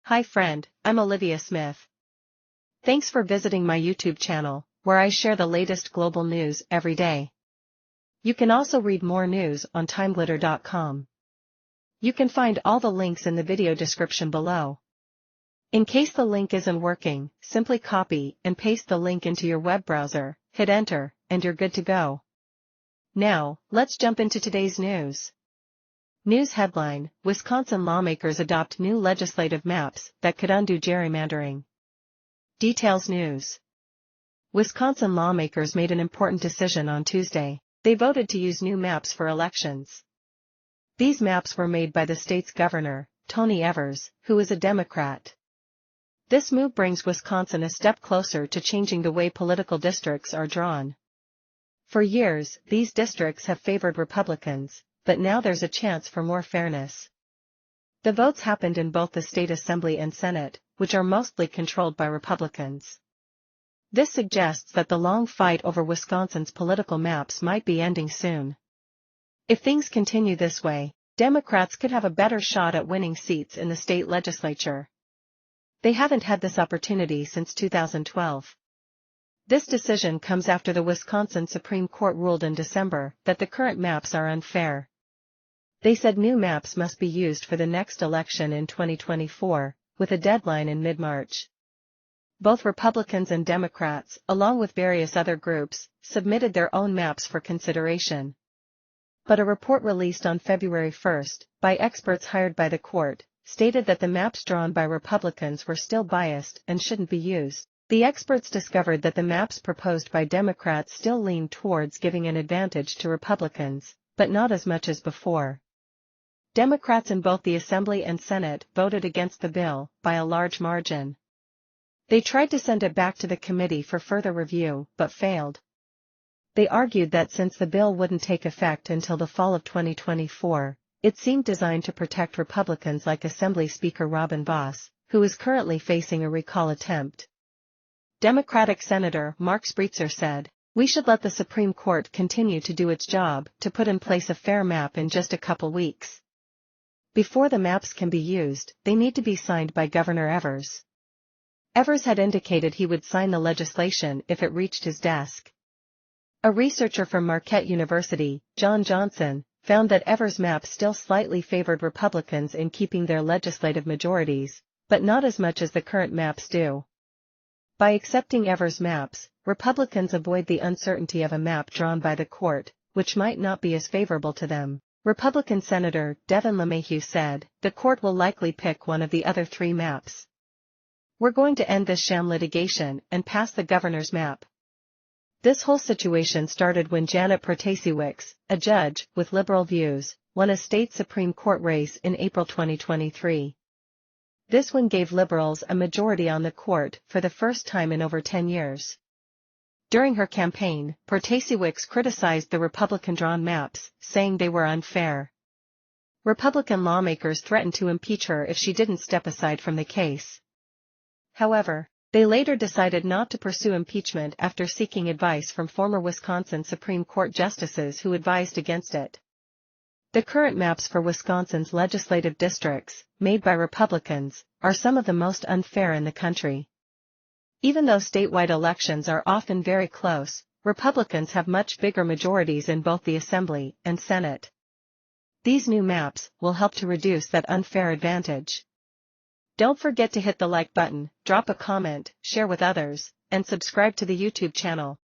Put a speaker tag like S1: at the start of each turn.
S1: Hi friend, I'm Olivia Smith. Thanks for visiting my YouTube channel, where I share the latest global news every day. You can also read more news on TimeGlitter.com. You can find all the links in the video description below. In case the link isn't working, simply copy and paste the link into your web browser, hit enter, and you're good to go. Now, let's jump into today's news. News headline: Wisconsin lawmakers adopt new legislative maps that could undo gerrymandering. Details news. Wisconsin lawmakers made an important decision on Tuesday. They voted to use new maps for elections. These maps were made by the state's governor, Tony Evers, who is a Democrat. This move brings Wisconsin a step closer to changing the way political districts are drawn. For years, these districts have favored Republicans, but now there's a chance for more fairness. The votes happened in both the state assembly and Senate, which are mostly controlled by Republicans. This suggests that the long fight over Wisconsin's political maps might be ending soon. If things continue this way, Democrats could have a better shot at winning seats in the state legislature. They haven't had this opportunity since 2012. This decision comes after the Wisconsin Supreme Court ruled in December that the current maps are unfair. They said new maps must be used for the next election in 2024, with a deadline in mid-March. Both Republicans and Democrats, along with various other groups, submitted their own maps for consideration. But a report released on February 1 by experts hired by the court stated that the maps drawn by Republicans were still biased and shouldn't be used. The experts discovered that the maps proposed by Democrats still lean towards giving an advantage to Republicans, but not as much as before. Democrats in both the Assembly and Senate voted against the bill by a large margin. They tried to send it back to the committee for further review, but failed. They argued that since the bill wouldn't take effect until the fall of 2024, it seemed designed to protect Republicans like Assembly Speaker Robin Vos, who is currently facing a recall attempt. Democratic Senator Mark Spritzer said, "We should let the Supreme Court continue to do its job to put in place a fair map in just a couple weeks. Before the maps can be used, they need to be signed by Governor Evers." Evers had indicated he would sign the legislation if it reached his desk. A researcher from Marquette University, John Johnson, found that Evers' map still slightly favored Republicans in keeping their legislative majorities, but not as much as the current maps do. By accepting Evers' maps, Republicans avoid the uncertainty of a map drawn by the court, which might not be as favorable to them. Republican Senator Devin LeMahieu said, "The court will likely pick one of the other three maps. We're going to end this sham litigation and pass the governor's map." This whole situation started when Janet Protasiewicz, a judge with liberal views, won a state Supreme Court race in April 2023. This win gave liberals a majority on the court for the first time in over 10 years. During her campaign, Protasiewicz criticized the Republican-drawn maps, saying they were unfair. Republican lawmakers threatened to impeach her if she didn't step aside from the case. However, they later decided not to pursue impeachment after seeking advice from former Wisconsin Supreme Court justices who advised against it. The current maps for Wisconsin's legislative districts, made by Republicans, are some of the most unfair in the country. Even though statewide elections are often very close, Republicans have much bigger majorities in both the Assembly and Senate. These new maps will help to reduce that unfair advantage. Don't forget to hit the like button, drop a comment, share with others, and subscribe to the YouTube channel.